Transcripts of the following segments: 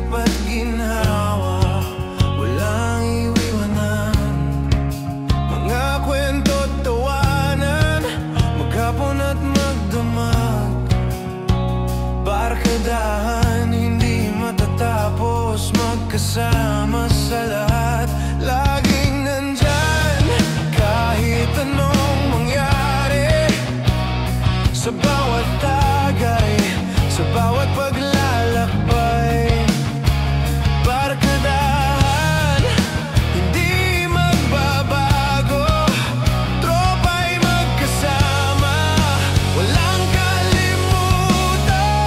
isip at ginhawa, walang iwiwanan. Mga kwento't tawanan, maghapon at magdamag. Barkadahan, hindi matatapos, magkasama sa lahat. Laging nandyan, kahit anong mangyari, sa bawat tagay, sa bawat paglalakbay. Barkadahan, hindi magbabago, tropa'y magkasama, walang kalimutan.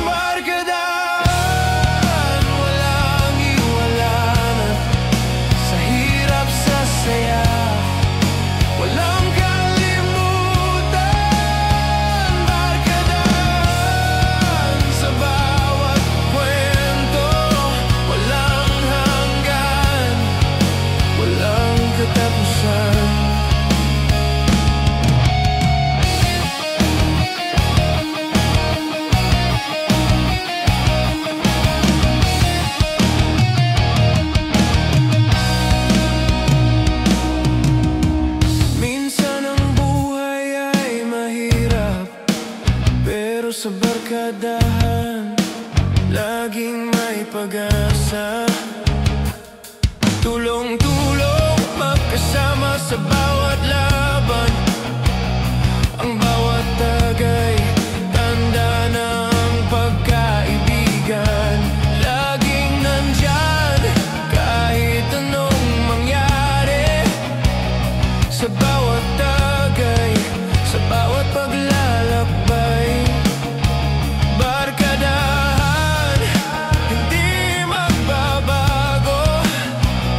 Barkadahan, walang iwanan, sa hirap sa saya, walang kalimutan. Barkadahan, sa bawat kwento, walang hanggan, walang katapusan. Minsan ang buhay ay mahirap, pero sa barkadahan, laging may pag-asa. Tulong-tulong, magkasama sa bawat laban, ang bawat tagay, tanda ng pagkaibigan. Laging nandyan, kahit anong mangyari, sa bawat tagay, sa bawat paglalakbay. Barkadahan, hindi magbabago,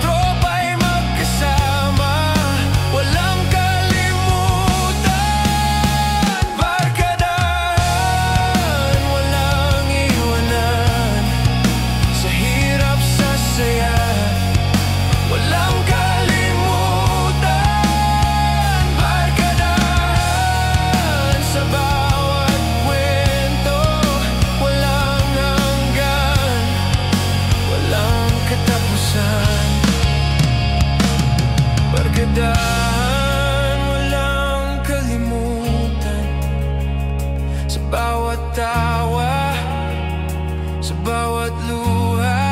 tropa'y magkasama, walang kalimutan. Barkadahan, walang iwanan, sa hirap sa saya, walang kalimutan. Barkadahan, sa bawat kwento, walang hanggan, walang katapusan. Barkadahan, walang kalimutan, sa bawat tawa, sa bawat luha,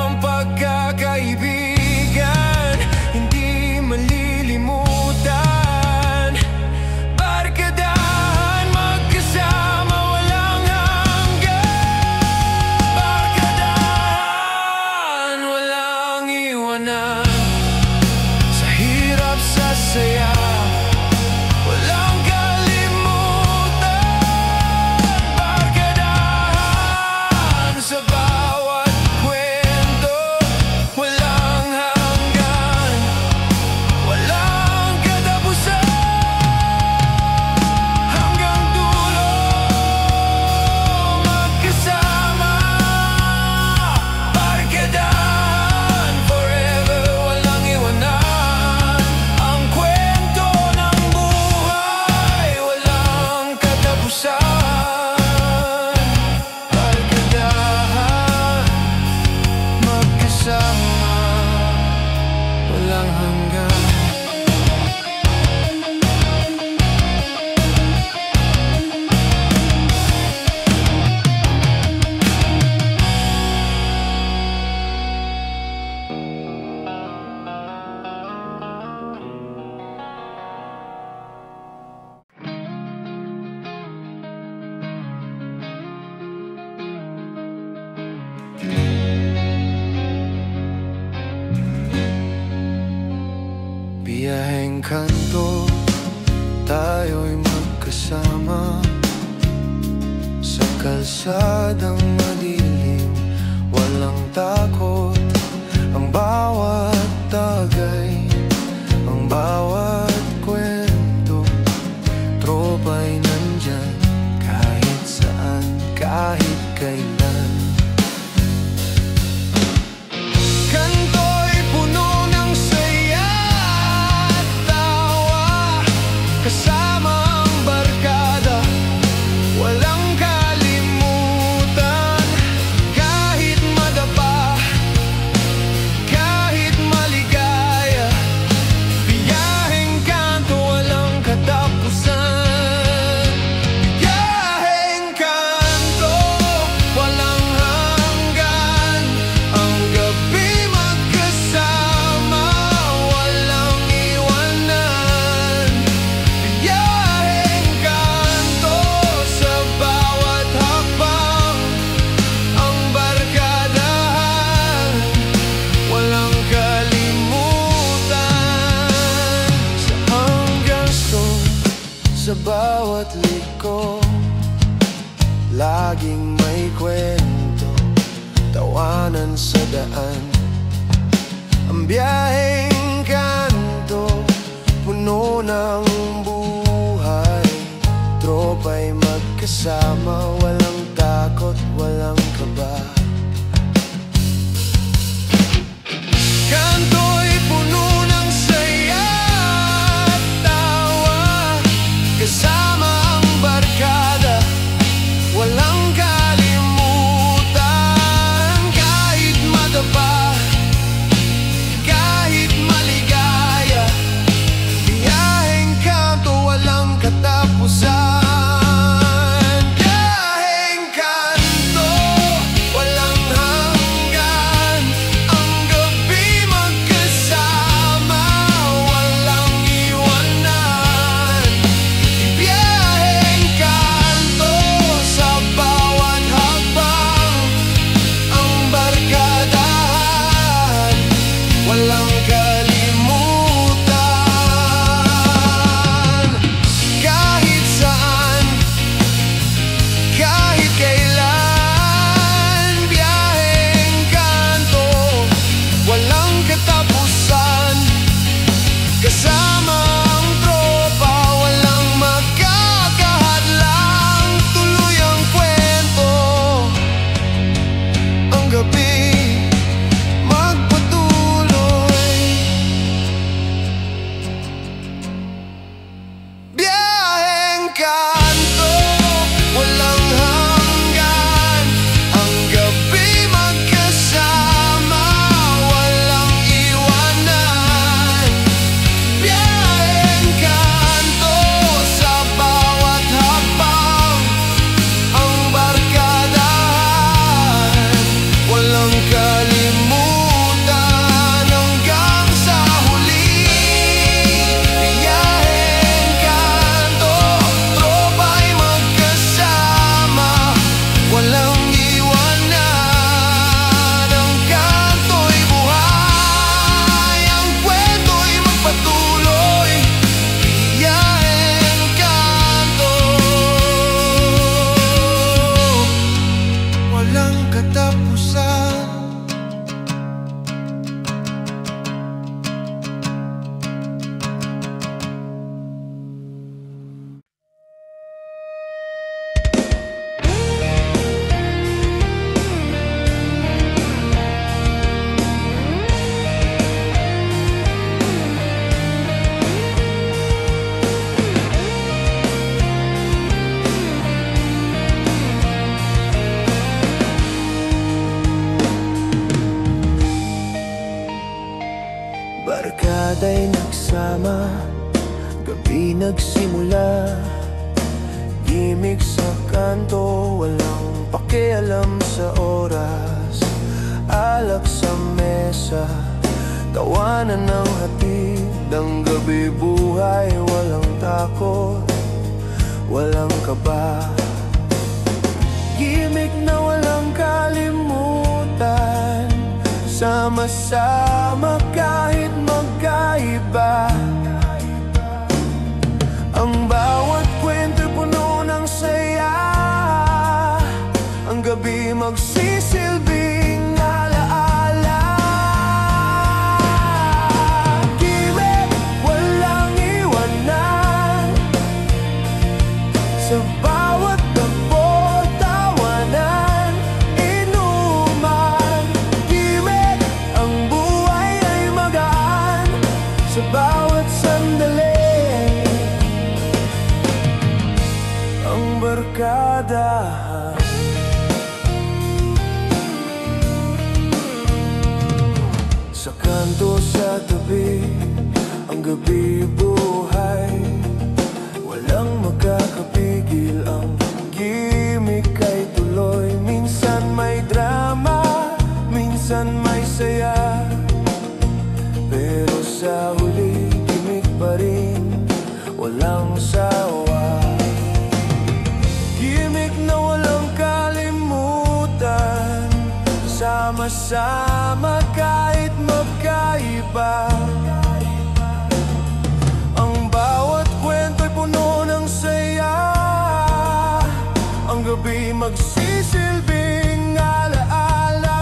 ang pagkakaibigan, hindi malilimutan. Barkadahan, magkasama, walang hanggan. Barkadahan, walang iwanan, sa hirap sa saya, walang kalimutan. Barkadahan, sa bawat kwento, walang hanggan, walang katapusan. Hanggang dulo, magkasama. Barkadahan, forever, walang iwanan, ang kwento ng buhay, walang katapusan. Barkadahan, magkasama, walang hanggan. Biyaheng kanto, tayo'y magkasama, sa kalsadang madilim, walang takot, ang bawat tagay, ang bawat kwento, tropa'y nandyan, kahit saan, kahit kailan. Kanto'y puno ng saya at tawa, kasama ang barkada, walang kalimutan. iwanan sa daan. Ang biyaheng kanto, puno ng buhay. Tropa'y magkasama, walang takot, walang kaba. Kanto'y puno ng saya at tawa, kasama ang barkada, walang kalimutan. Kahit madapa, kahit maligaya, biyaheng kanto, walang katapusan. Kasama ang tropa, walang makakahadlang. Tuloy ang kwento, ang gabi magpatuloy. Biyaheng kanto, walang hanggan. Ang gabi magkasama, walang iwanan. Biyaheng kanto, sa bawat hakbang, ang barkadahan, walang kalimutan hanggang sa huli. Biyaheng kanto, tropa'y magkasama, walang iwanan. Ang kanto'y buhay, ang kwento'y magpatuloy. Biyaheng kanto, walang katapusan. Barkada'y nagsama, gabi nagsimula. Gimik sa kanto, walang pakialam sa oras. Alak sa mesa, tawanan ng hatid. Ang gabi buhay, walang takot, walang kaba. Gimik na walang kalimutan, sama-sama kahit magkaiba. Ang bawat kwento'y puno ng saya, ang gabi magsisilbing alaala. Gimik, walang iwanan, sa bawat tagpo, tawanan, inuman. Gimik, ang buhay ay magaan, sa bawat sandali. Ang barkadahan, sa kanto, sa tabi, ang gabi buhay, walang makakapigil. Ang gimik ay tuloy, minsan may drama, minsan may saya, pero sa huli, gimik pa rin, walang sawa. Gimik na walang kalimutan, sama-sama kahit magkaiba. Ang bawat kwento'y puno ng saya, ang gabi magsisilbing alaala.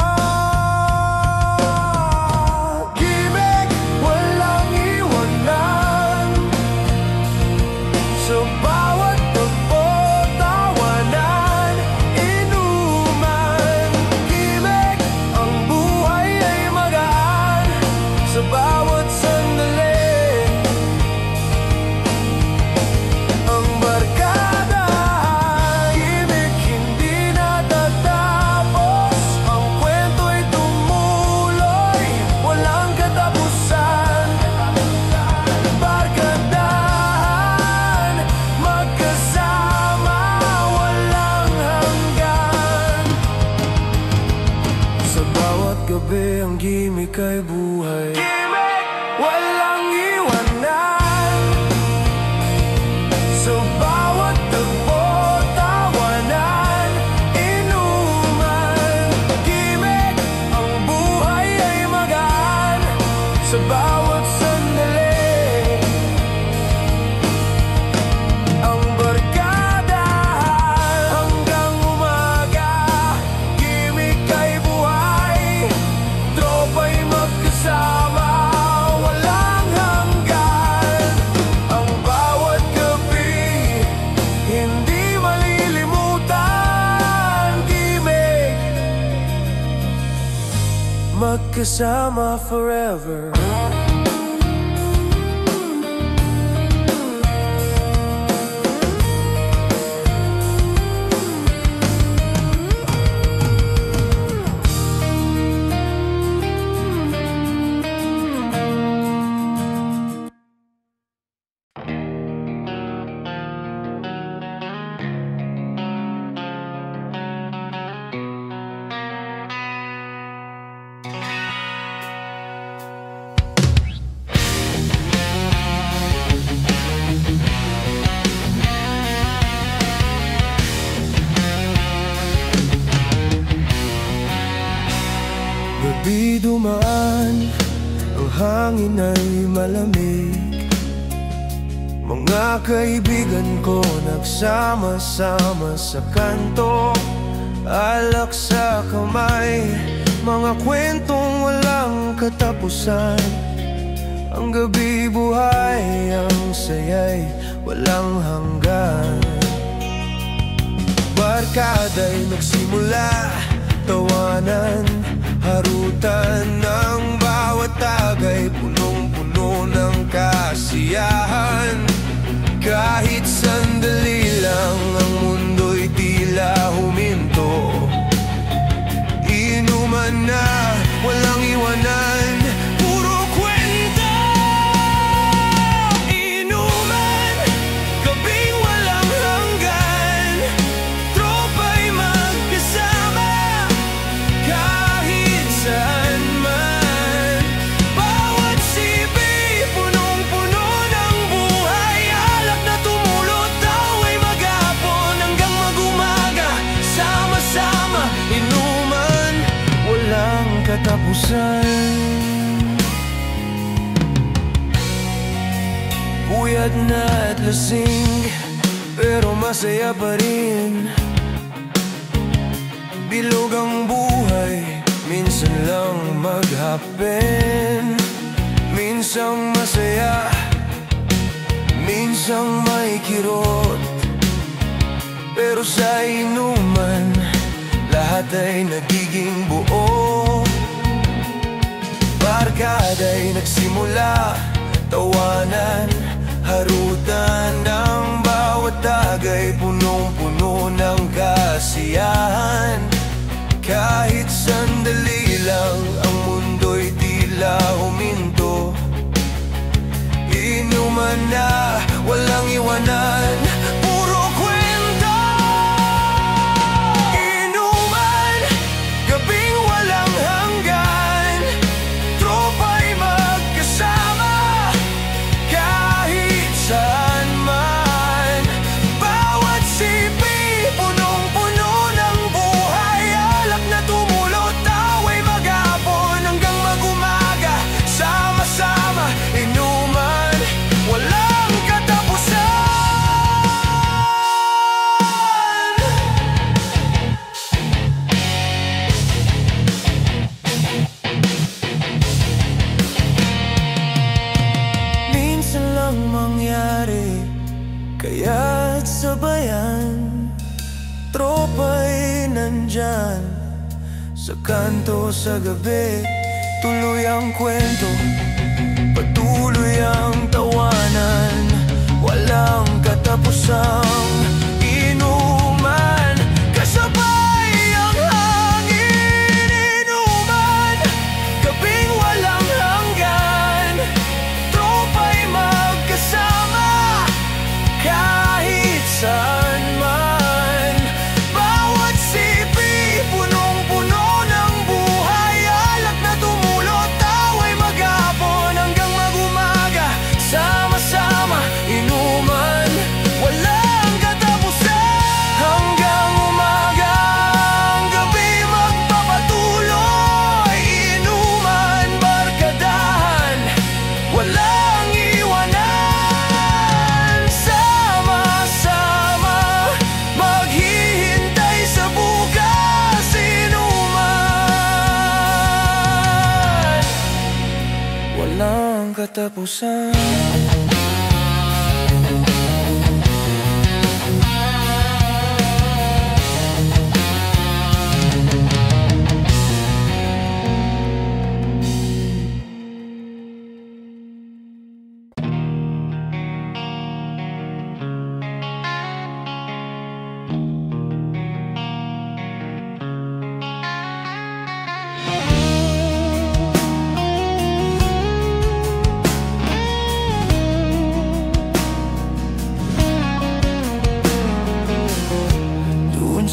bawat gabi ang gimik ay buhay. Gimik, walang iwanan. Sa bawat tagpo, tawanan, inuman. Gimik, ang buhay ay magaan. Sa bawat sandali, ang barkadahan hanggang umaga. Gimik ay buhay, tropa'y magkasama, walang hanggan. Ang bawat gabi, hindi malilimutan. Gimik, magkasama forever. Gabi dumaan, ang hangin ay malamig. Mga kaibigan ko nagsama-sama sa kanto, alak sa kamay, mga kwentong walang katapusan. Ang gabi buhay, ang saya'y walang hanggan. Barkada'y nagsimula, tawanan, harutan ng bawat tagay, punong-puno ng kasiyahan. Kahit sandali lang, ang mundo'y tila huminto. Inuman na, walang iwanan, puro kwento. Inuman, gabing walang hanggan, tropa'y magkasama kahit saan man. Bawat sipi, punong-puno ng buhay, alak na tumulot, tawa'y maghapon hanggang mag-umaga. Sama-sama, inuman, walang katapusan. Puyat na at lasing, pero masaya pa rin. Bilog ang buhay, minsan lang maghapin. Minsang masaya, minsang may kirot, pero sa inuman, lahat ay nagiging buo. Barkada'y nagsimula, tawanan, harutan ng bawat tagay, punong-puno ng kasiyahan. Kahit sandali lang, ang mundo'y tila huminto. Inuman na, walang iwanan, puro kwento. Inuman, gabing walang hanggan, tropa'y magkasama kahit saan man. Bawat sipi, punong-puno ng buhay, alak na tumulot, tawa'y maghapon hanggang mag-umaga. Sama-sama, inuman, walang katapusan. Minsan lang mangyari, kaya't sabayan. Tropa'y nandyan, sa kanto sa gabi. Tuloy ang kwento, patuloy ang tawanan, walang katapusang inuman. Kasabay ang hangin, inuman, gabing walang hanggan, tropa'y magkasama kahit saan man. Bawat sipi, punong-puno ng buhay, katapusan.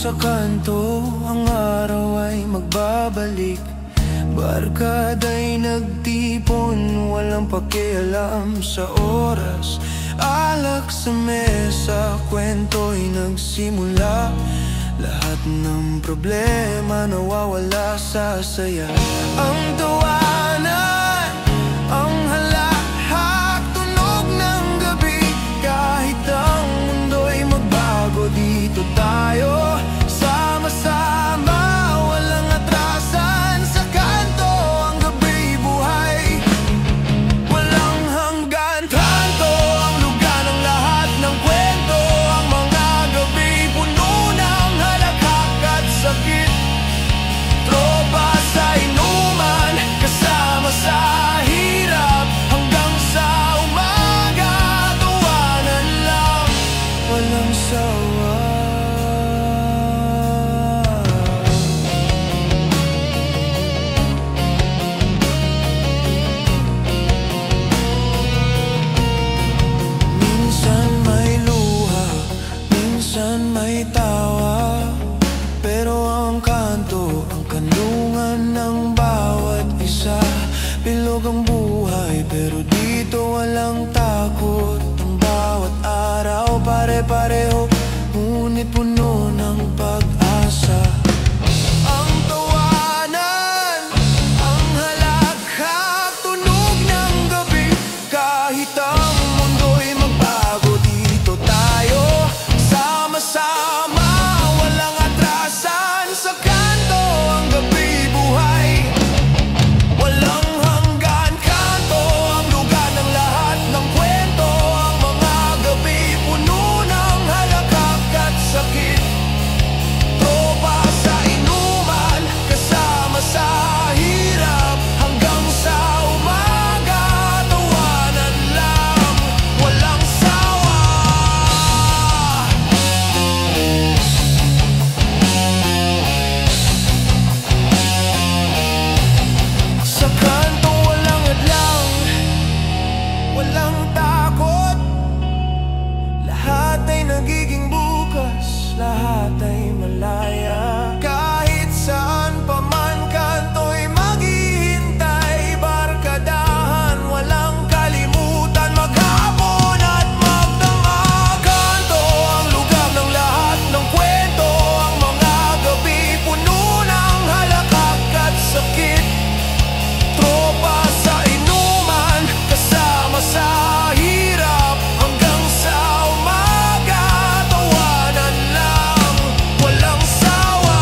Sa kanto, ang araw ay magbabalik. Barkada'y nagtipon, walang pakialam sa oras. Alak sa mesa, kwento'y nagsimula. Lahat ng problema nawawala sa saya. Ang tawanan, ang halahak, tunog ng gabi. Kahit ang mundo'y magbago, dito tayo sama-sama, walang atrasan. Sa kanto, ang gabi buhay, walang hanggan. Kanto, ang lugar ng lahat ng kwento. Ang mga gabi puno ng halakhak at sakit. Tropa sa inuman, kasama sa hirap. Hanggang sa umaga, tawanan lang, walang sawa. May tawa, pero ang kanto, ang kanlungan ng bawat isa. Bilog ang buhay, pero dito walang takot. Ang bawat araw pare-pareho, ngunit puno ng pag-asa. Ang tawanan, ang halakhak, tunog ng gabi. Kahit ang mundo'y magbago, dito tayo sama-sama, walang atrasan. Sa kanto, ang gabi buhay, walang hanggan. Kanto, ang lugar ng lahat ng kwento. Ang mga gabi puno ng halakhak at sakit. Tropa sa inuman, kasama sa hirap. Hanggang sa umaga, tawanan lang, walang sawa. Sa kanto, walang hadlang, walang takot. Lahat ay nagiging bukas, lahat ay malaya. Kahit saan pa man, kanto'y maghihintay. Barkadahan, walang kalimutan, maghapon at magdamag. Kanto, ang lugar ng lahat ng kwento. Ang mga gabi puno ng halakhak at sakit. Tropa sa inuman, kasama sa hirap. Hanggang sa umaga, tawanan lang, walang sawa.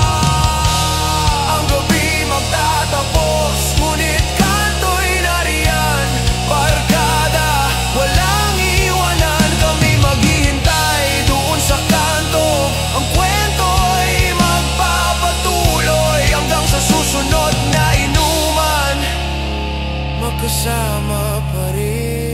Ang gabi magtatapos, ngunit kanto'y nariyan. Barkada, walang iwanan, kami maghihintay doon sa kanto. Ang kwento'y magpapatuloy hanggang sa susunod na inuman. Magkasama pa rin.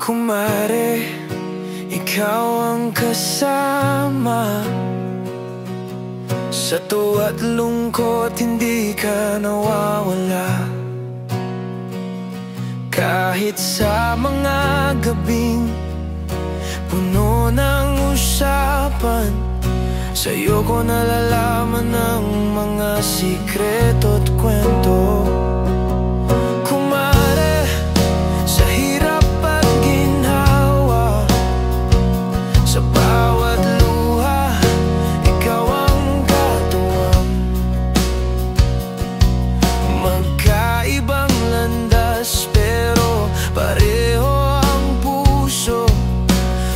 Kumare, ikaw ang kasama. Sa tuwa't lungkot, hindi ka nawawala. Kahit sa mga gabing puno ng usapan, Sa'yo ko nalalaman ng mga sikreto at kwento. Kumare, sa hirap at ginhawa, sa bawat luha, ikaw ang katuwang. Magkaibang landas pero pareho ang puso.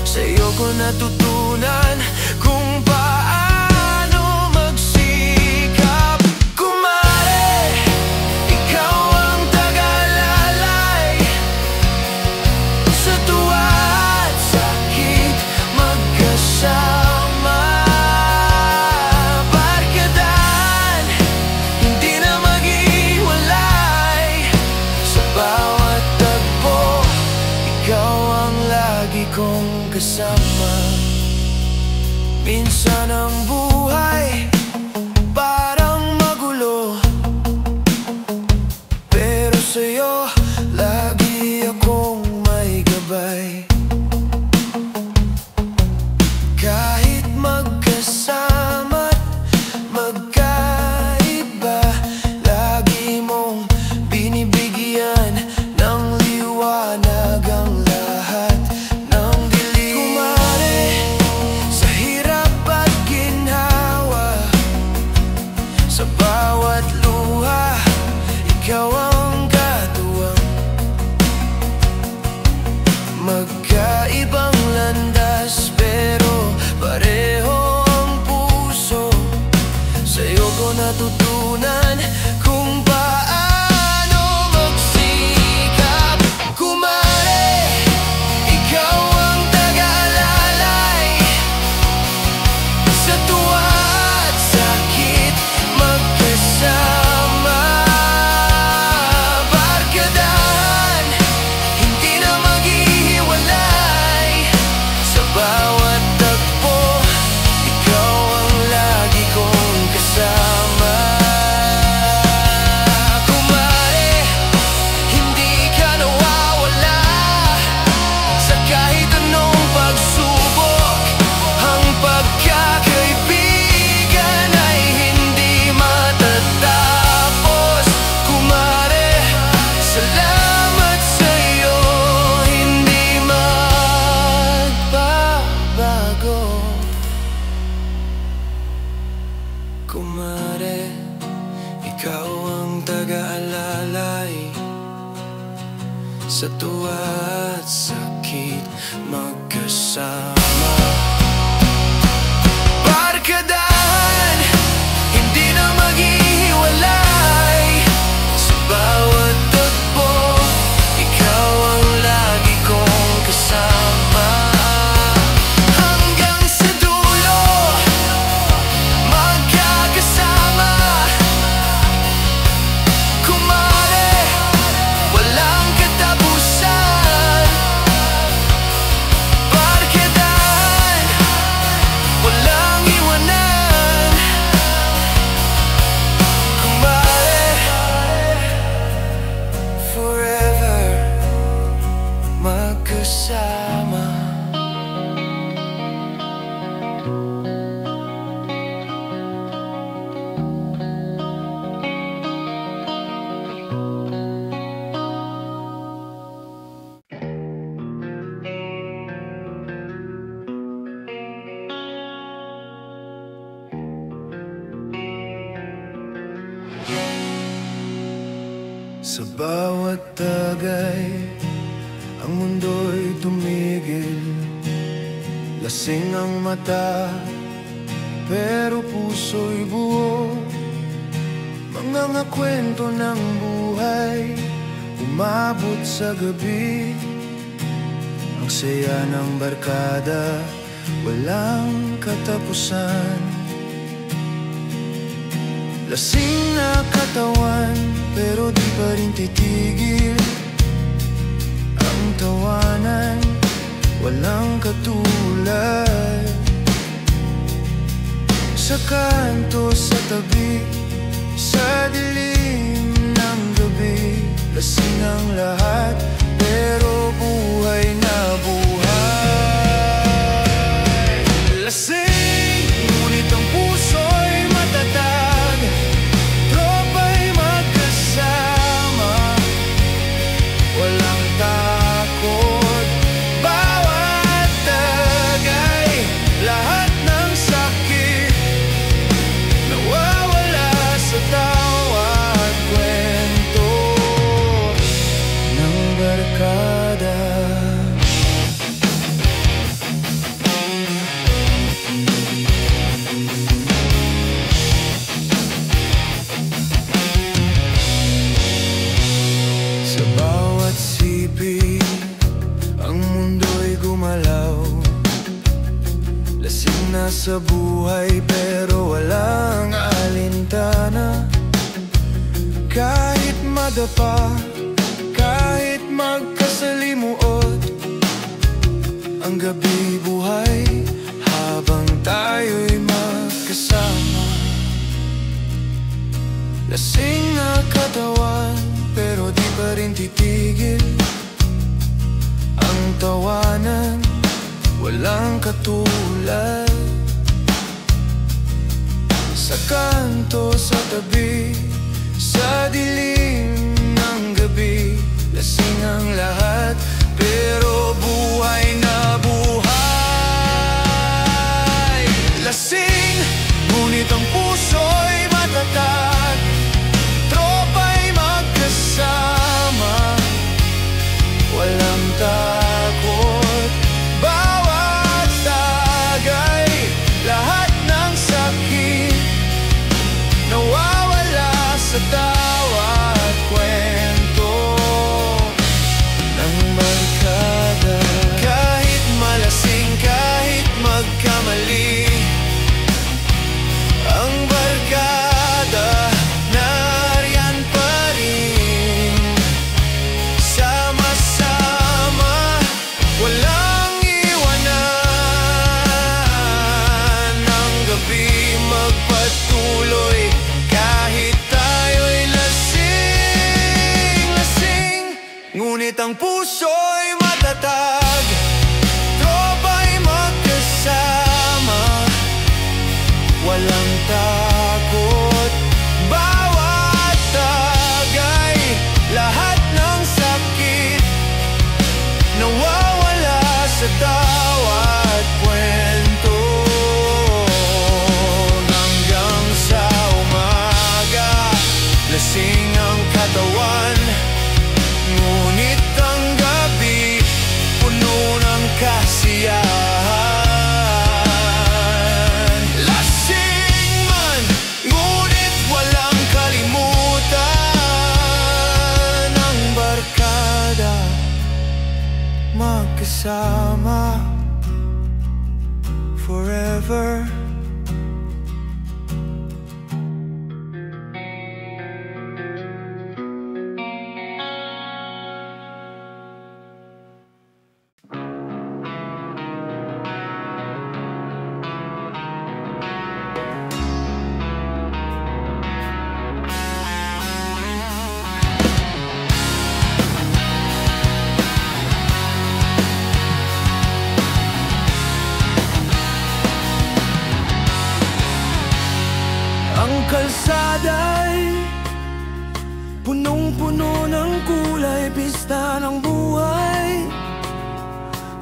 Sa'yo ko natutunan kung paano magsikap. Kumare, ikaw ang tagalalay, sa tuwa at sakit magkasama. Barkadahan, hindi na maghiwalay, sa bawat tagpo, ikaw ang lagi kong kasama. Minsan ang buhay parang magulo, pero sa'yo lagi akong may gabay. Kahit magkasama't magkaiba, lagi mong binibigyan ng liwanag ang lahat ng dilim. Kumare, sa hirap at ginhawa, sa bawat luha, ikaw ang katuwang. Magkaibang landas pero pareho ang puso. Sa'yo ko natutunan kung paano magsikap. Kumare, ikaw ang tagalalay, sa tuwa at sakit magkasama. Barkadahan, hindi na maghihiwalay, sa bawat tagpo, ikaw ang lagi kong kasama. Kumare, hindi ka nawawala, sa kahit anong pagsubok. Ang pagkakaibigan ay hindi matatapos. Kumare, salamat sa'yo, hindi magbabago. Kumare, ikaw ang tagaalalay, sa tuwa at sakit magkasama. Barkadahan, hindi na maghihiwalay, sa bawat tagpo, ikaw ang lagi kong kasama. Hanggang sa dulo, magkakasama. Kumare, walang katapusan. Barkadahan, walang iwanan. Kumare, forever magkasama. Sa bawat tagay, ang mundo'y tumigil. Lasing ang mata, pero puso'y buo. Mga kwento ng buhay, umabot sa gabi. Ang saya ng barkada, walang katapusan. Lasing na katawan, pero di pa rin titigil. Ang tawanan, walang katulad. Sa kanto, sa tabi, sa dilim ng gabi, lasing ang lahat, pero buhay na buhay. Lasing, ngunit ang na sa buhay pero walang alintana. Kahit madapa, kahit magkasalimuot, ang gabi buhay habang tayo'y magkasama. Lasing na katawan pero di pa rin titigil ang tawanan, walang katulad. Sa kanto, sa tabi, sa dilim ng gabi, lasing ang lahat pero buhay na buhay. Lasing, ngunit ang puso'y matatag. Tropa'y magkasama, walang takot. Bawat tagay, lahat ng sakit nawawala sa tawat kwento ng barkada. Kahit malasing, kahit magkamali, ang barkada nariyan pa rin. Sama-sama, walang iwanan. Ang gabi magpatuloy kahit tayo'y lasing-lasing, ngunit ang puso'y matatag. Tropa'y magkasama, walang takot. Bawat tagay, lahat ng sakit nawawala sa tawat kwento. Hanggang sa umaga, lasing ang katawan, ngunit ang gabi puno ng kasiyahan. Lasing man, ngunit walang kalimutan. Ang barkada magkasama forever. Ang kalsada'y punong-puno ng kulay, pista ng buhay.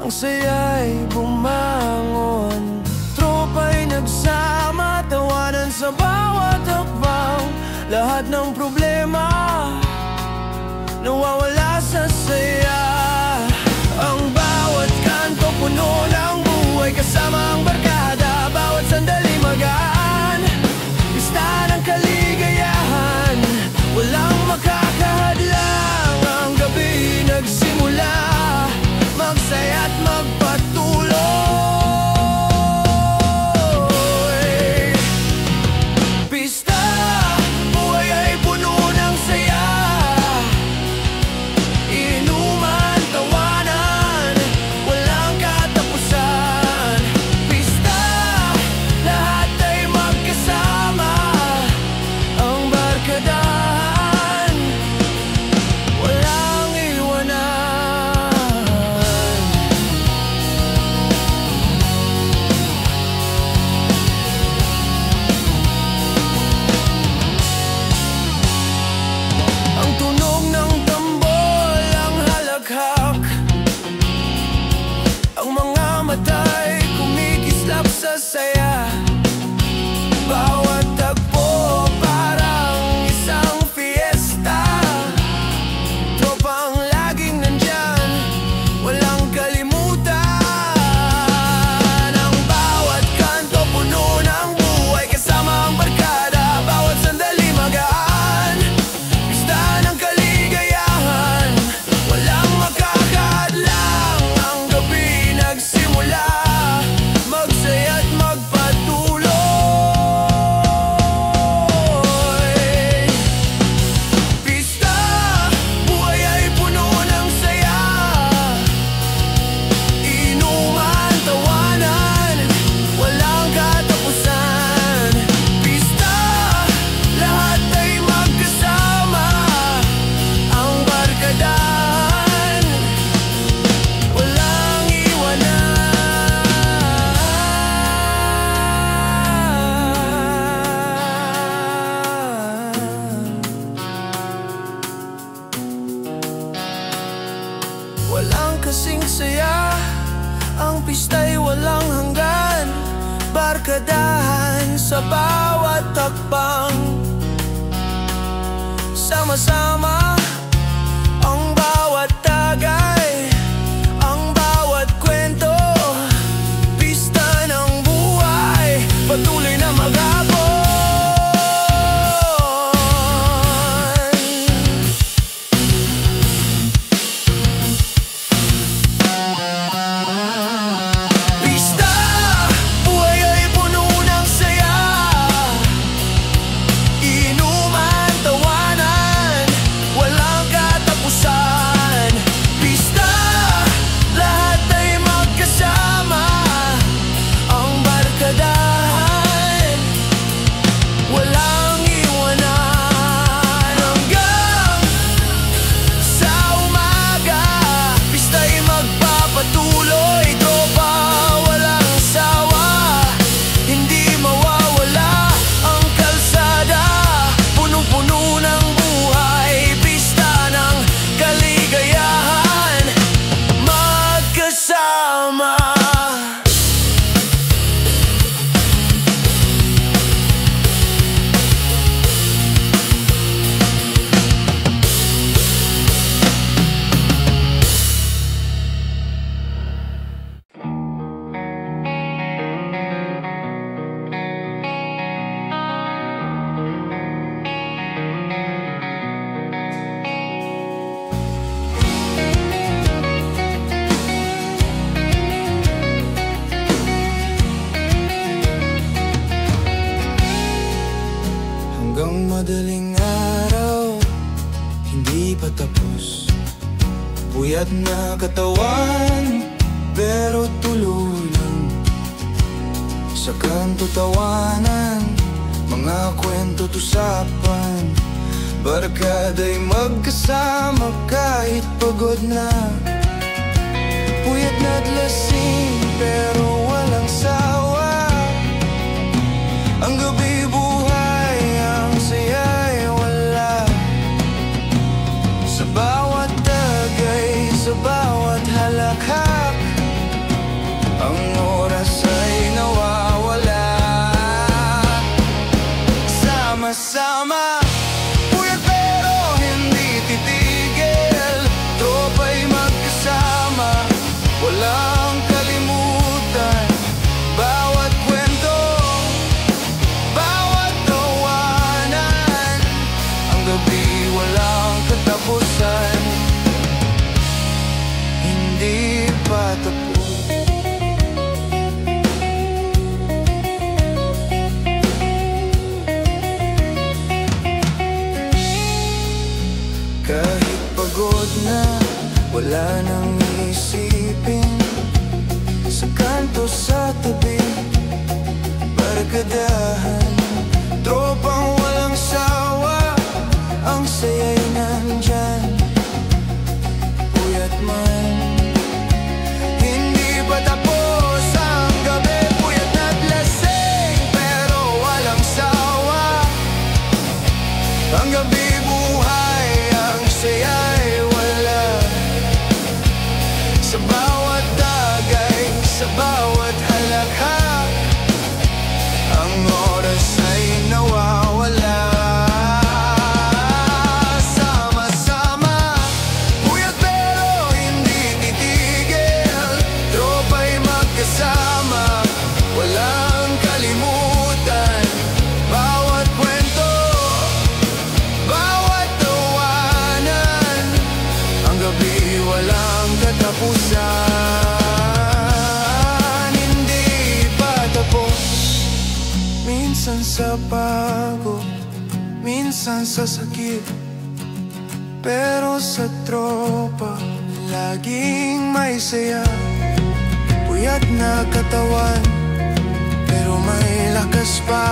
Ang saya'y bumangon, tropa'y nagsama, tawanan sa bawat hakbang. Lahat ng problema nawawala sa saya. Ang bawat kanto puno ng buhay, kasama ang barkada, bawat sandali magaan. Pista ng kaligayahan, walang makakahadlang. Ang gabi nagsimula, magsaya at magpatuloy. Pista, buhay ay puno ng saya. Inuman, tawanan, walang katapusan. Pista, lahat ay magkasama. Ang barkadahan, walang iwanan. Ang tunog ng tambol, ang halakhak, ang mga mata'y kumikislap sa saya. Bawat tagpo parang isang fiesta. Tropang laging nandyan, walang kalimutan. Ang bawat kanto puno ng buhay, kasama ang barkada, bawat sandali magaan. Pista ng kaligayahan, walang makakadlang. Ang gabi nagsimula, magsaya at magpatuloy. sa bawat hakbang. Sama-sama ang bawat tagay, ang bawat kwento, pista ng buhay, patuloy na maghabol. Madaling araw, hindi pa tapos. Puyat na katawan, pero tuloy lang. Sa kanto tawanan, mga kwento usapan. Barkada'y magkasama kahit pagod na. Puyat na't lasing, pero walang sawa. Ang gabi buhay, ang saya'y wala. Sa bawat tagay, sa bawat halakhak, ang oras ay nawawala. Sama-sama, puyat pero hindi titigil. Tropa'y magkasama, walang kalimutan. Bawat kwento, bawat tawanan, ang gabi walang katapusan. Hindi pa tapos. Kahit pagod na, wala nang isipin. Sa kanto sa tabi, barkadahan, tropang walang sawa, ang saya'y nandyan. Puyat man, hindi pa tapos ang gabi. Puyat na't lasing, pero walang sawa. Ang gabi buhay, ang saya'y wala. Sa bawat tagay, sa bawat halakhak, ang oras ay nawawala. Sama-sama, puyat pero hindi titigil. Tropa'y magkasama, walang kalimutan. Bawat kwento, bawat tawanan, ang gabi walang katapusan. Hindi pa tapos. Minsan sa pagod, minsan sa sakit, pero sa tropa laging may saya. Puyat na katawan, pero may lakas pa.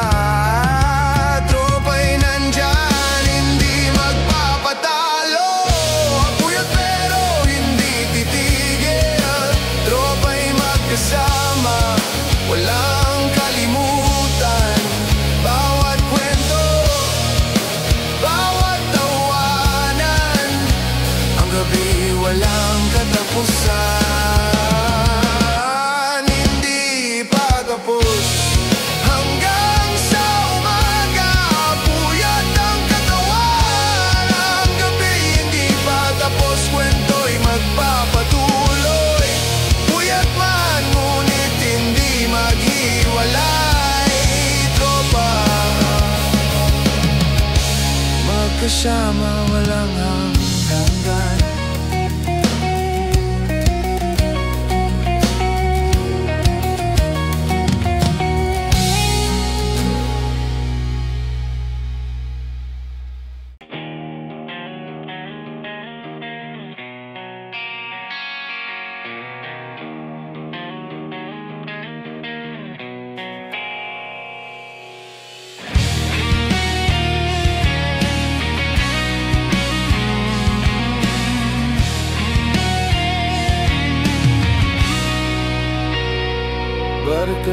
Tropa'y nandyan, hindi magpapatalo. Puyat pero hindi titigil. Tropa'y magkasama, walang kalimutan. Bawat kwento, bawat tawanan, ang gabi walang katapusan. Hindi pa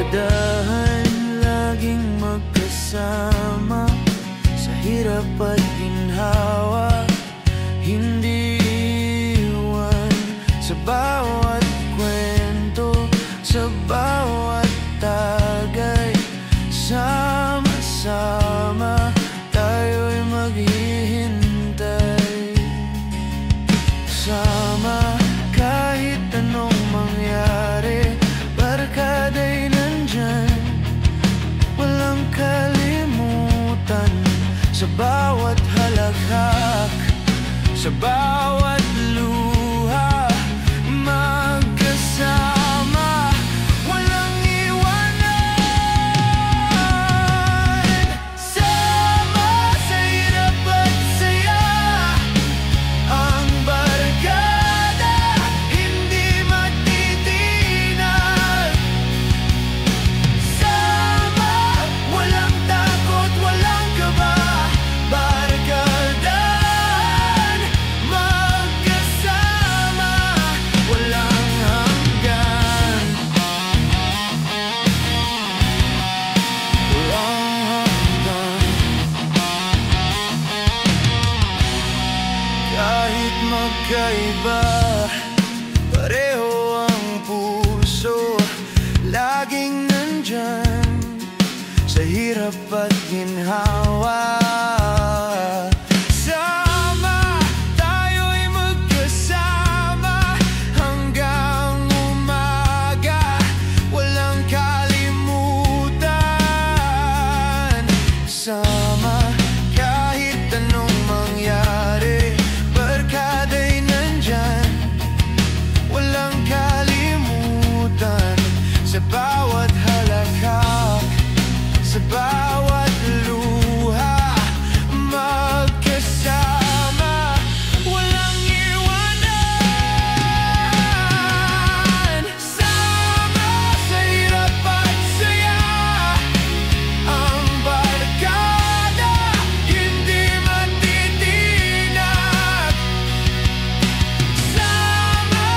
Barkadahan, laging magkasama sa hirap at ginhawa, hindi iwan sa bawat kwento, sa bawat tagay. Sama-sama tayo'y maghihintay. Sama kahit anong mangyari, barkada'y nandyan, walang kalimutan. Sa bawat halakhak, sa bawat luha, magkasama, walang iwanan. Sama sa hirap at saya, ang barkada hindi matitinag. Sama, walang takot, walang kaba, barkadahan, magkasama, walang hanggan. Walang hanggan. Kahit magkaiba, pareho ang puso, laging nandyan sa hirap at ginhawa. Sama, tayo'y magkasama hanggang umaga, walang kalimutan. Sama, kahit anong mangyari, barkada'y nandyan, walang kalimutan. Sa bawat halakhak, sa bawat luha, magkasama, walang iwanan. Sama sa hirap at saya, ang barkada hindi matitinag. Sama,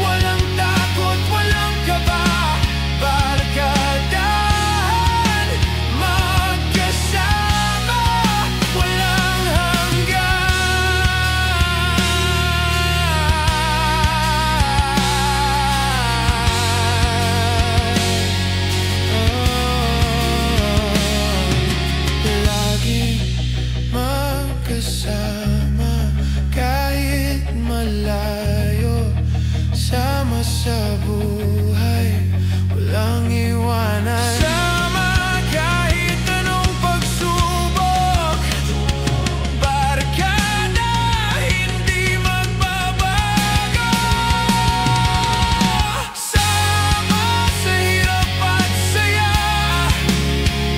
walang takot, walang kaba, barkadahan, magkasama, walang hanggan. Laging magkasama kahit malayo, sama sa buhay, walang iwanan. Sama kahit anong pagsubok, barkada hindi magbabago. Sama sa hirap at saya,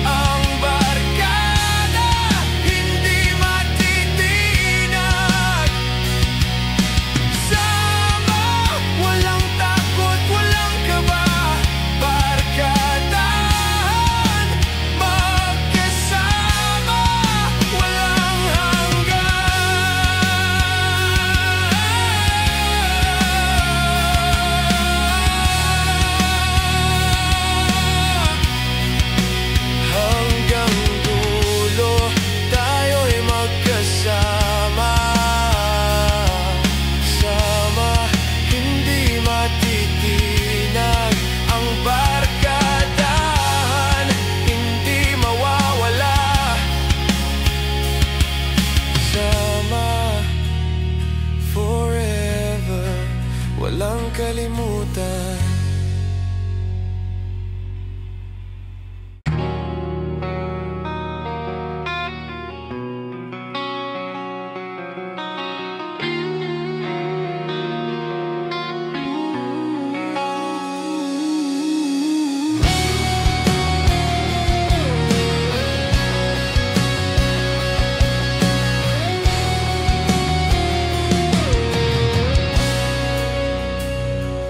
ang barkada hindi matitinag. Sama, walang takot, walang kaba, barkadahan, magkasama, walang hanggan. Hanggang dulo, tayo'y magkasama. Sama, hindi matitinag, ang barkadahan hindi mawawala. Sama, forever, walang kalimutan.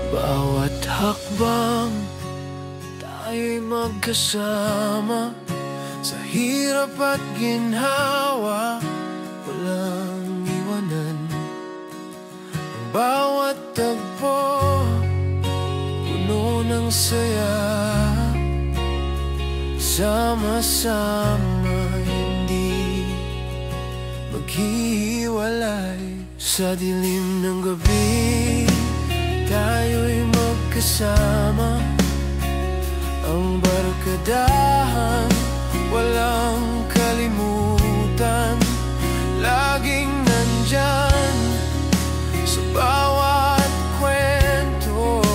Bawat hakbang, tayo'y magkasama sa hirap at ginhawa, walang iwanan. Ang bawat tagpo, puno ng saya, Sama-sama, hindi maghihiwalay. Sa dilim ng gabi, tayo'y magkasama. Ang barkadahan, walang kalimutan. Laging nandyan sa bawat kwento,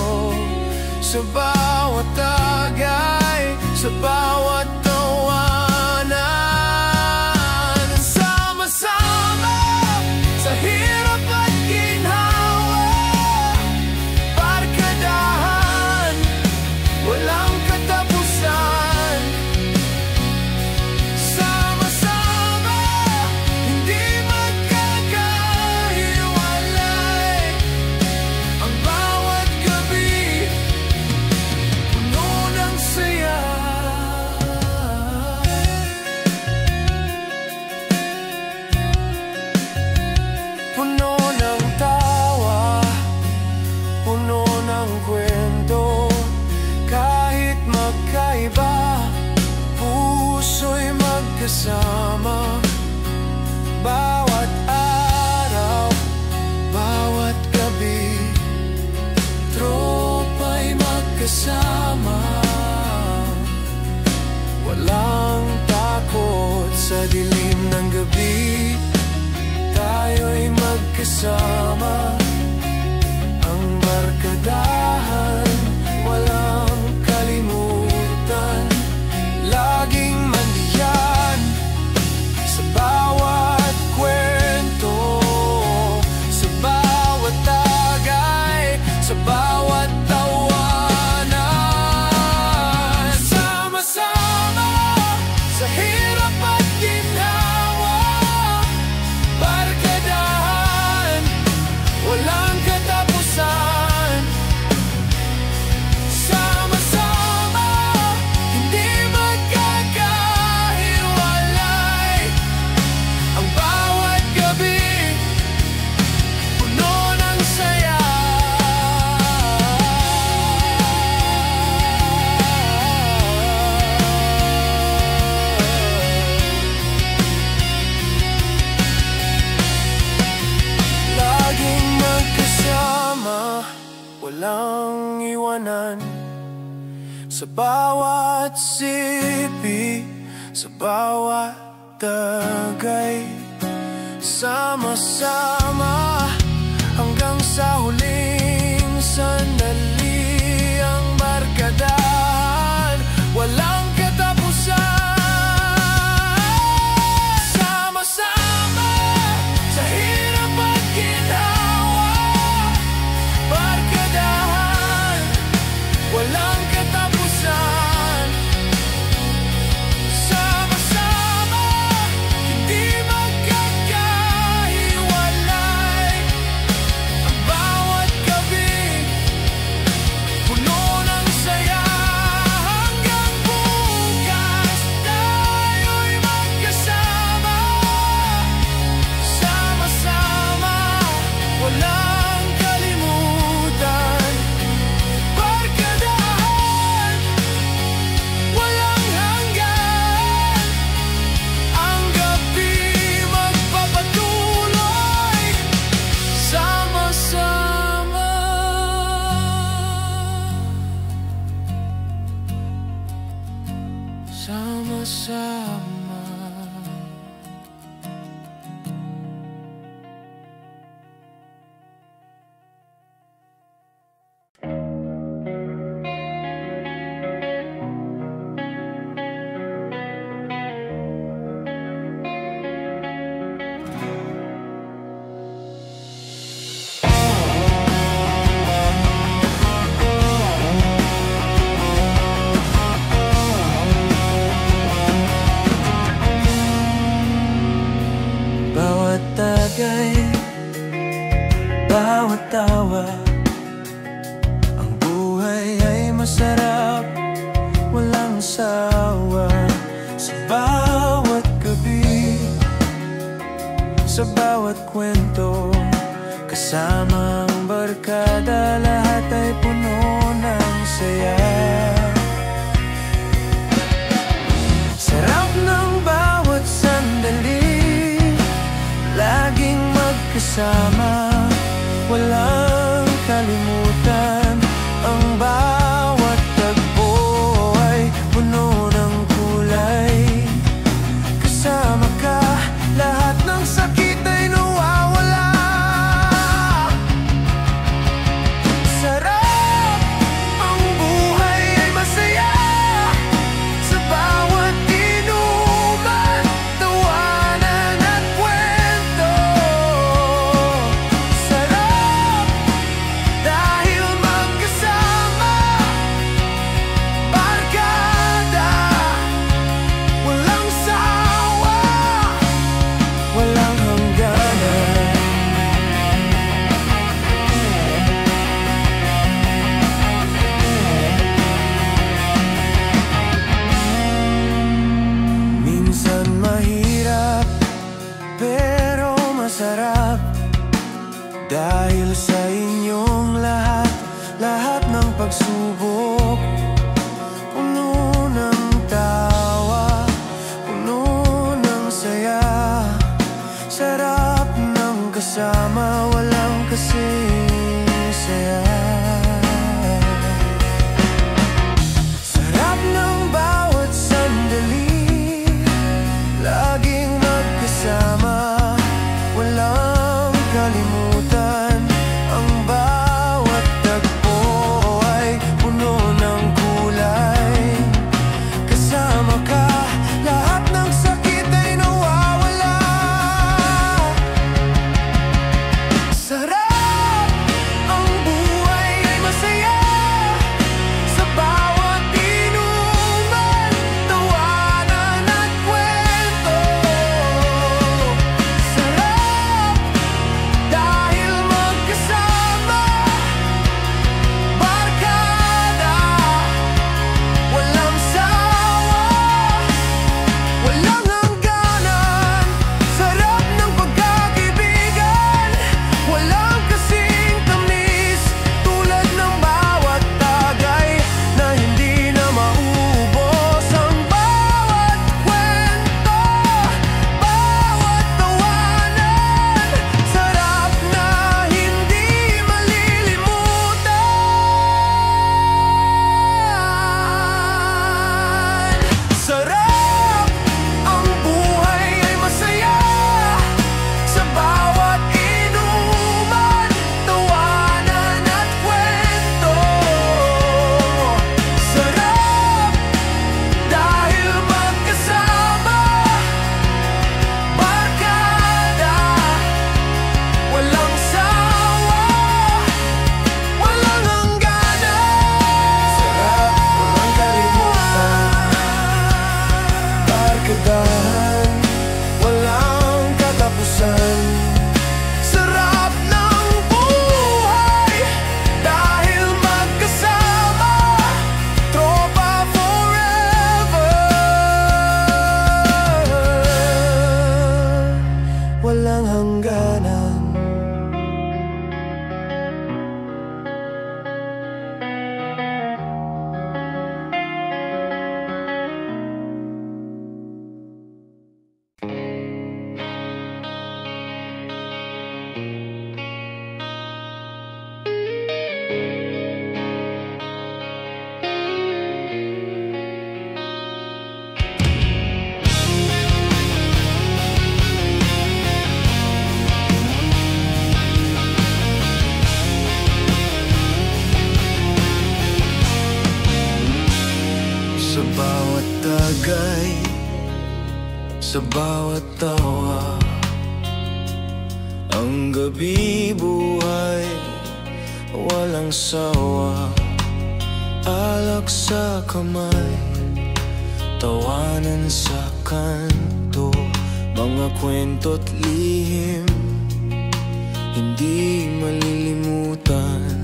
sa bawat tagay, sa bawat tawanan. Sama-sama sa hirap at ginhawa, barkadahan, walang katapusan. Sama-sama, hindi magkakahiwalay. Ang bawat gabi, puno ng saya. Puno ng tawa, puno ng kwento. Kahit magkaiba, puso'y magkasama. Bawat araw, bawat gabi, tropa'y magkasama. Walang takot sa dilim ng gabi, tayo'y magkasama. Ang barkadahan, walang kalimutan. Laging mandiyan sa bawat kwento, sa bawat tagay, sa bawat tawanan. Sama-sama sa hirap at ginhawa, barkadahan, walang katapusan. Sama-sama, hindi magkakahiwalay. Ang bawat gabi, puno ng saya. Laging magkasama, walang iwanan. Sa bawat sipi, sa bawat tagay, sama-sama hanggang sa huling sandali. Ang barkadahan, walang katapusan. Sama-sama sa hirap at ginhawa, barkadahan, walang katapusan. Sama-sama, hindi magkakahiwalay. Ang bawat gabi, puno ng saya. Hanggang bukas, tayo'y magkasama. Sama-sama, walang kalimutan. Barkadahan, walang hanggan. Ang gabi magpapatuloy. Sama-sama. Sama-sama. Bawat tagay, bawat tawa, ang buhay ay masarap, walang sawa. Sa bawat gabi, sa bawat kwento, kasama ang barkada, lahat ay puno ng saya. magkasama, walang kalimutan. Ang bawat tagpo ay puno ng kulay. Kasama ka, lahat ng sakit ay nawawala. Sarap, ang buhay ay masaya. Sa bawat inuman, tawanan at kwento. Sarap, dahil magkasama, barkada, walang sawa, walang hangganan. Minsan mahirap, pero masarap. Dahil sa inyong lahat, lahat ng pagsubok, puno ng tawa, puno ng saya. Sarap ng kasama, walang kasing saya. Sarap ng bawat sandali, laging magkasama, walang kalimutan. Ang bawat tagpo ay puno ng kulay. Kasama ka, lahat ng sakit ay nawawala. Sarap, ang buhay ay masaya. Sa bawat inuman, tawanan at kwento. Sarap, dahil magkasama, barkada, walang sawa, walang hangganan. Sarap ng pagkakaibigan, walang kasing tamis. Tulad ng bawat tagay na hindi na maubos. Ang bawat kwento, bawat tawanan, sarap na hindi malilimutan. Sarap, ang buhay ay masaya. Sa bawat inuman, tawanan at kwento. Sarap, dahil magkasama, barkada, walang sawa, walang hangganan. Sarap, walang kalimutan. Barkadahan, walang katapusan. Sarap ng buhay, dahil magkasama, tropa forever. Walang hangganan. Sa bawat tagay, sa bawat tawa, ang gabi buhay, walang sawa. Alak sa kamay, tawanan sa kanto, mga kwento't lihim, hindi malilimutan.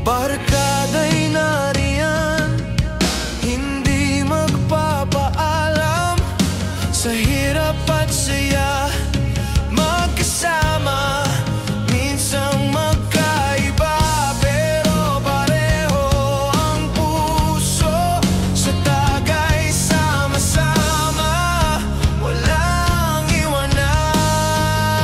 Barkada'y nariyan, hindi magpapaalam. Sa hirap at saya, magkasama. Minsang magkaiba, pero pareho ang puso. Sa tagay, sama-sama, walang iwanan.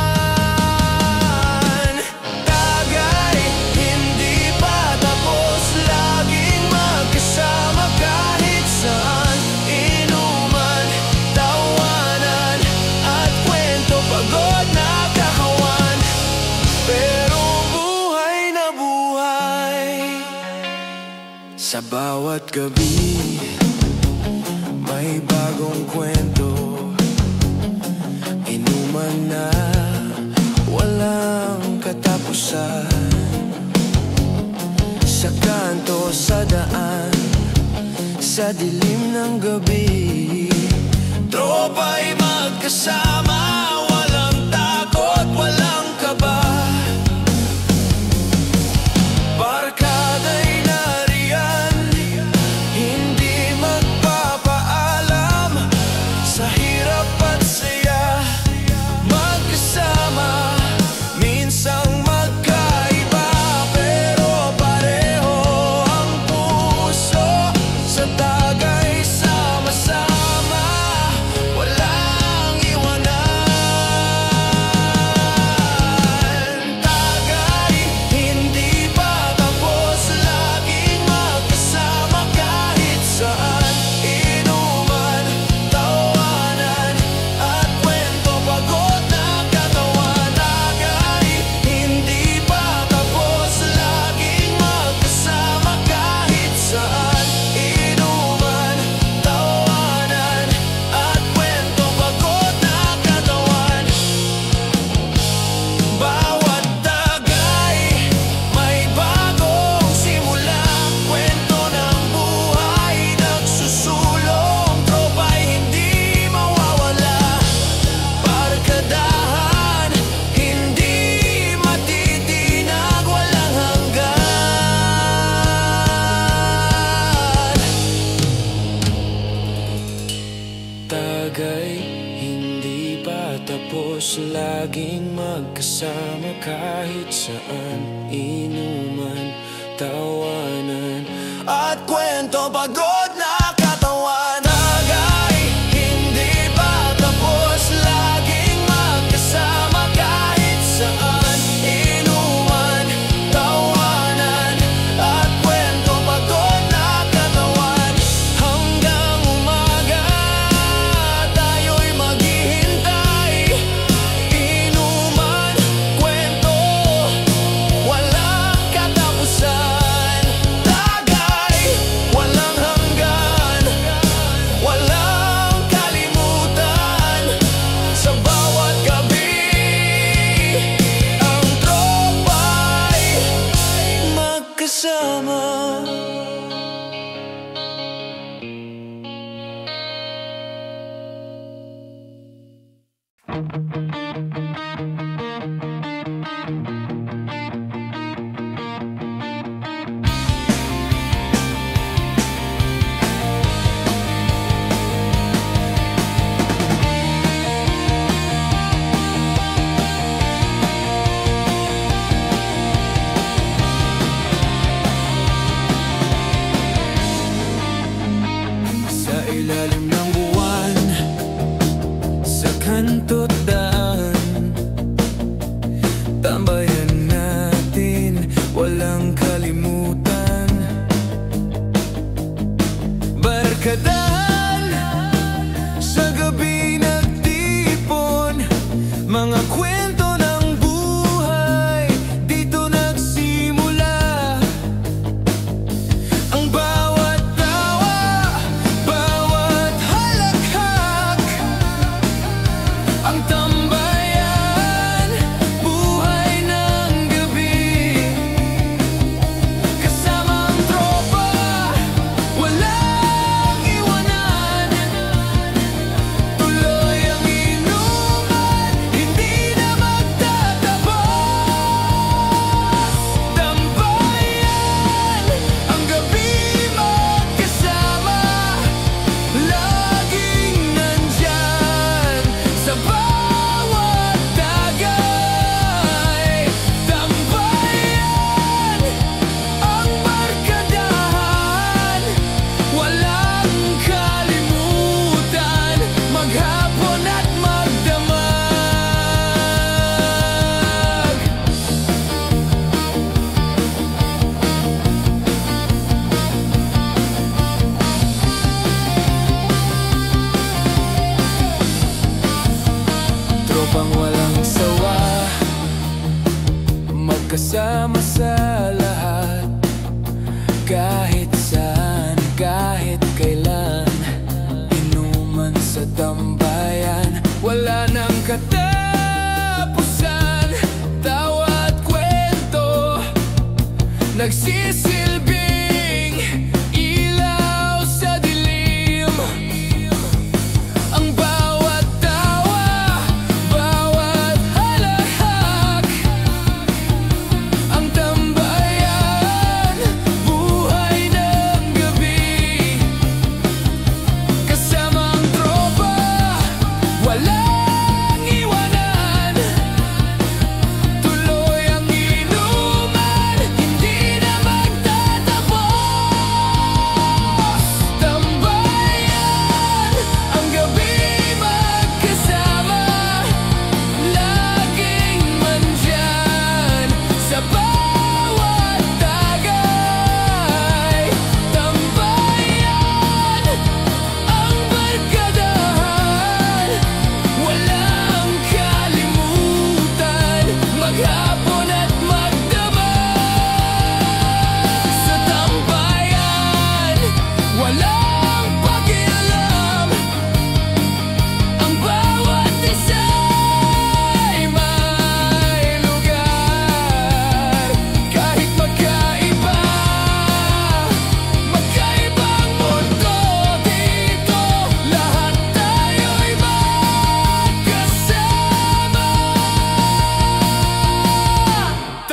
Bawat gabi may bagong kwento, inuman na walang katapusan. Sa kanto, sa daan, sa dilim ng gabi, tropa'y magkasama, walang takot, walang kaba. Barkada'y nariyan, hindi magpapaalam, sa hirap at saya, magkasama, minsang magkaiba, pero pareho ang puso, sa tagay sama-sama, walang iwanan. Tagay, hindi pa tapos, laging magkasama kahit saan, inuman, tawanan, at kwento, pagod na katawan. Tagay, hindi pa tapos, laging magkasama kahit saan, inuman, tawanan, at kwento, pagod na katawan. Bawat tagay may bagong simula, kwento ng buhay nagsusulong, tropa'y hindi mawawala. Barkadahan, hindi matitinag, walang hanggan. Tagay, hindi pa tapos, laging magkasama kahit saan, inuman, tawanan, at kwento, pagod na katawan. Tagay, hindi pa tapos, laging magkasama kahit saan, inuman, tawanan, at kwento, pagod na katawan. Hanggang umaga tayo'y maghihintay, inuman, kwento, walang katapusan. Tagay, walang hanggan, walang kalimutan. Sa bawat gabi, ang tropa'y magkasama. Sa ilalim ng buwan, sa kanto't daan, tambayan natin, walang kalimutan. Barkadahan, sa gabi nagtipon, mga kwento ng buhay, dito nagsimula. Ang bawat tawa, bawat halakhak, ang tambayan, buhay ng gabi. Kasama ang tropa, walang iwanan, tuloy ang inuman, hindi na magtatapos. Tambayan, ang gabi magkasama, laging nandyan sa bawat tagay. Tambayan, ang barkadahan, walang kalimutan, maghapon at magdamag. Tropang walang sawa, magkasama sa lahat, kahit saan, kahit kailan. Inuman sa tambayan, wala nang katapusan. Tawa at kwento, nagsisilbing ilaw sa dilim. Ang bawat tawa, bawat halahak, ang tambayan, buhay ng gabi. Kasama ang tropa, walang iwanan. Tuloy ang inuman, hindi na magtatapos. Tambayan, ang gabi magkasama, laging mandyan sa bawat tagay. Tambayan, ang barkadahan, walang kalimutan, maghapon at magdamag. Sa tambayan, walang pakialam, ang bawat isa'y may lugar. Kahit magkaiba, magkaibang mundo dito, lahat tayo'y magkasama.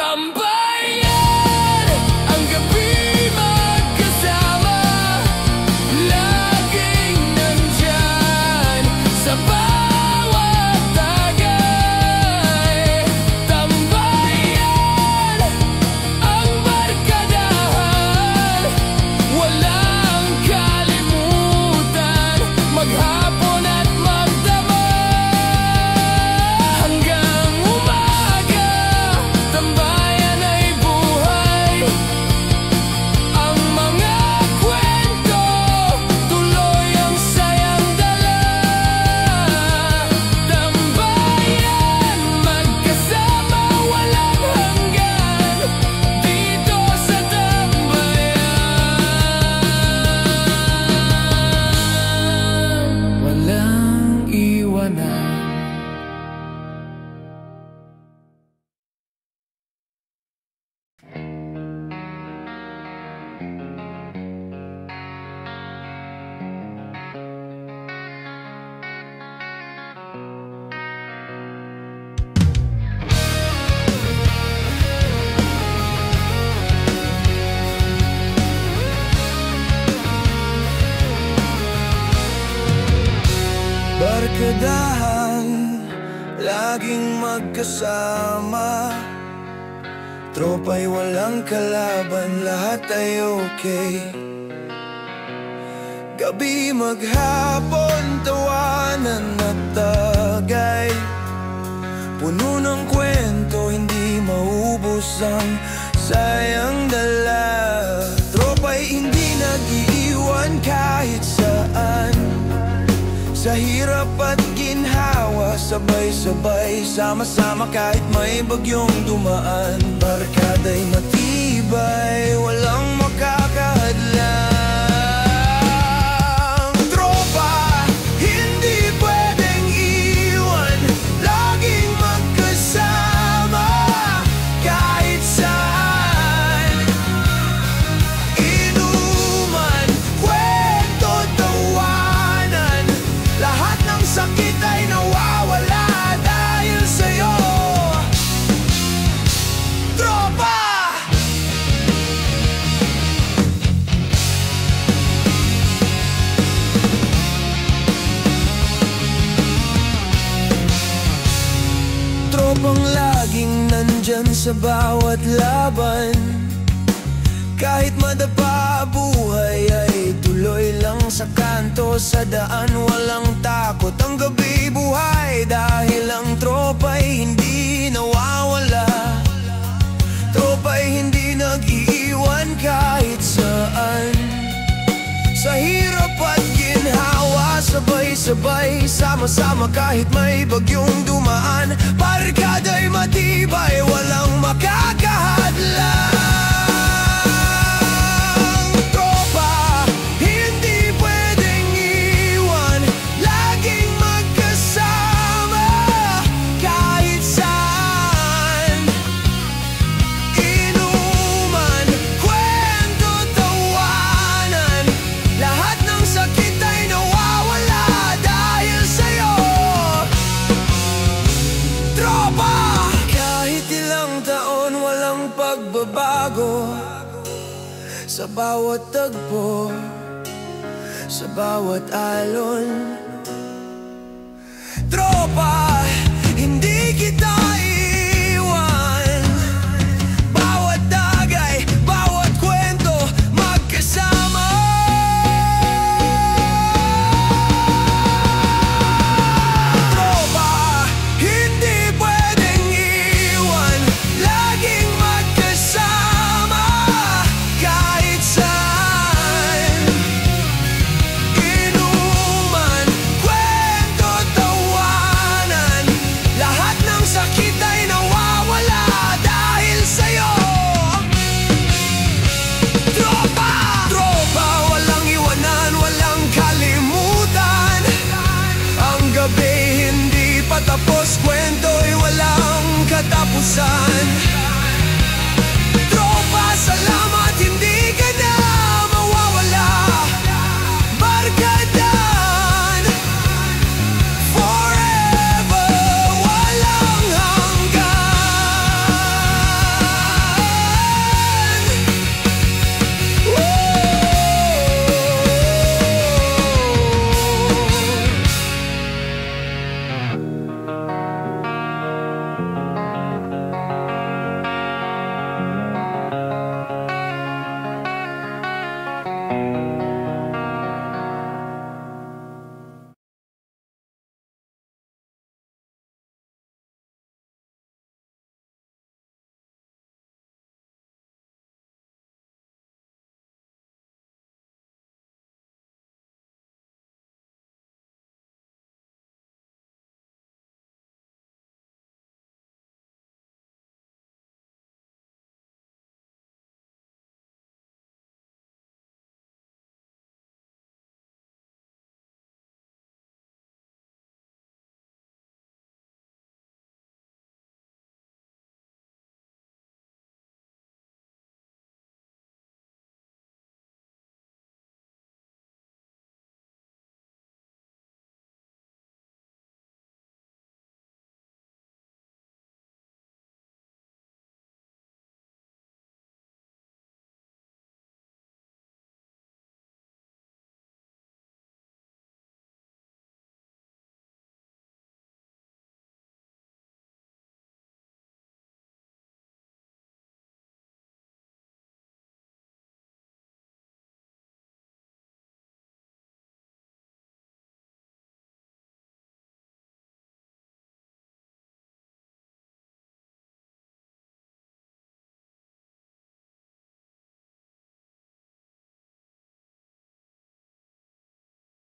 Tambayan, ang gabi magkasama, laging nandyan sa bawat tagay. Tambayan, ang barkadahan, walang kalimutan, maghapon at magdamag. Hanggang umaga, tambayan ay buhay. Ang mga kwento, tuloy ang sayang dala. Tambayan, magkasama, walang hanggan, dito sa tambayan, walang iwanan. Barkadahan, laging magkasama, tropa'y walang kalaban, lahat ay okay. Gabi maghapon, tawanan at tagay, puno ng kwento, hindi maubos ang sayang dala. Tropa'y hindi nag-iiwan kahit saan, sa hirap at ginhawa, sabay-sabay, sama-sama kahit may bagyong dumaan. Barkada'y matibay, walang makakahadlang. Tropa, hindi pwedeng iwan, laging magkasama kahit saan. Inuman, kwento, tawanan, lahat ng sakit ay nawawala dahil sa'yo. Tropa! Tropang laging nandyan sa bawat laban, kahit madapa buhay ay tuloy lang sa kanto. Sa daan walang takot, ang gabi buhay, dahil ang tropa'y hindi nawawala. Tropa'y hindi nag-iiwan kahit saan, sa hirap at ginhawa, sabay-sabay, sama-sama kahit may bagyong dumaan. Barkada'y matibay, walang makakahadlang. Tropa, hindi sa bawat tagpo, sa bawat alon. Tropa